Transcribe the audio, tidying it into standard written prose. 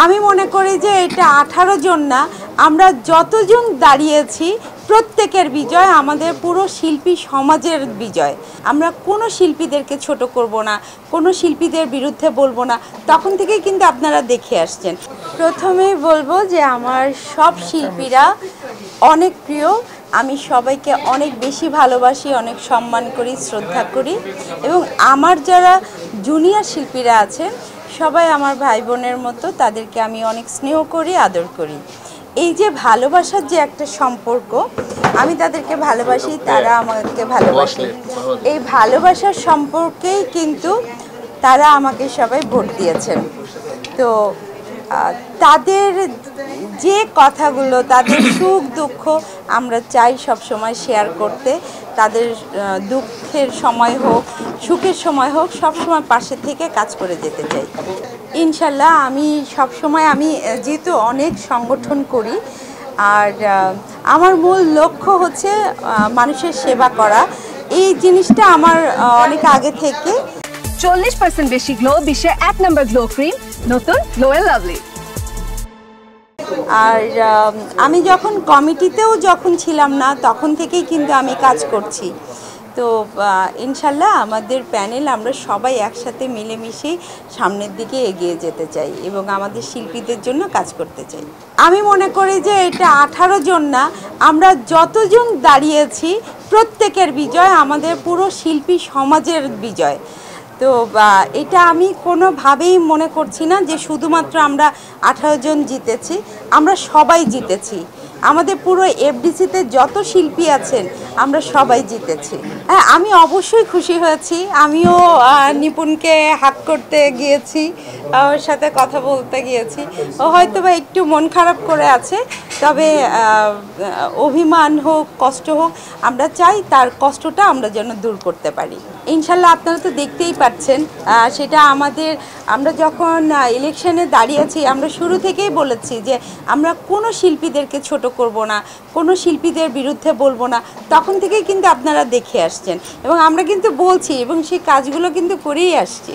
আমি মনে করি যে এটা 18 জন না, আমরা যতজন দাঁড়িয়েছি প্রত্যেকের বিজয়, আমাদের পুরো শিল্পী সমাজের বিজয়। আমরা কোনো শিল্পীদেরকে ছোট করব না, কোনো শিল্পীদের বিরুদ্ধে বলবো না, তখন থেকেই কিন্তু আপনারা দেখে আসছেন। প্রথমেই বলবো যে আমার সব শিল্পীরা অনেক প্রিয়, আমি সবাইকে অনেক বেশি ভালোবাসি, অনেক সম্মান করি, শ্রদ্ধা করি, এবং আমার যারা জুনিয়র শিল্পীরা আছেন সবাই আমার ভাই বোনের মতো, তাদেরকে আমি অনেক স্নেহ করি, আদর করি। এই যে ভালোবাসার যে একটা সম্পর্ক, আমি তাদেরকে ভালোবাসি, তারা আমাকে ভালোবাসে, এই ভালোবাসার সম্পর্কেই কিন্তু তারা আমাকে সবাই ভোট দিয়েছেন। তো তাদের যে কথাগুলো, তাদের সুখ দুঃখ আমরা চাই সব সময় শেয়ার করতে, তাদের দুঃখের সময় হোক সুখের সময় হোক সব সময় পাশে থেকে কাজ করে যেতে চাই ইনশাল্লাহ। আমি সব সময়, আমি যেহেতু অনেক সংগঠন করি, আর আমার মূল লক্ষ্য হচ্ছে মানুষের সেবা করা, এই জিনিসটা আমার অনেক আগে থেকে। 40% বেশি গ্লো, বিশ্বের 1 নম্বর গ্লো ক্রিম, নতুন গ্লো এন্ড লাভলি। আর আমি যখন কমিটিতেও যখন ছিলাম না, তখন থেকেই কিন্তু আমি কাজ করছি। তো ইনশাল্লাহ আমাদের প্যানেল আমরা সবাই একসাথে মিলেমিশে সামনের দিকে এগিয়ে যেতে চাই এবং আমাদের শিল্পীদের জন্য কাজ করতে চাই। আমি মনে করি যে এটা 18 জন না, আমরা যতজন দাঁড়িয়েছি প্রত্যেকের বিজয়, আমাদের পুরো শিল্পী সমাজের বিজয়। তো এটা আমি কোনোভাবেই মনে করছি না যে শুধুমাত্র আমরা 18 জন জিতেছি, আমরা সবাই জিতেছি। আমাদের পুরো এফডিসিতে যত শিল্পী আছেন আমরা সবাই জিতেছি। হ্যাঁ, আমি অবশ্যই খুশি হয়েছি। আমিও নিপুণকে হাত করতে গিয়েছি, ওর সাথে কথা বলতে গিয়েছি। ও হয়তো বা একটু মন খারাপ করে আছে, তবে অভিমান হোক কষ্ট হোক, আমরা চাই তার কষ্টটা আমরা যেন দূর করতে পারি ইনশাল্লাহ। আপনারা তো দেখতেই পাচ্ছেন, সেটা আমরা যখন ইলেকশনে দাঁড়িয়েছি, আমরা শুরু থেকেই বলেছি যে আমরা কোনো শিল্পীদেরকে ছোট করব না, কোনো শিল্পীদের বিরুদ্ধে বলবো না, তখন থেকেই কিন্তু আপনারা দেখে আসছেন এবং আমরা কিন্তু বলছি এবং সেই কাজগুলো কিন্তু করেই আসছি।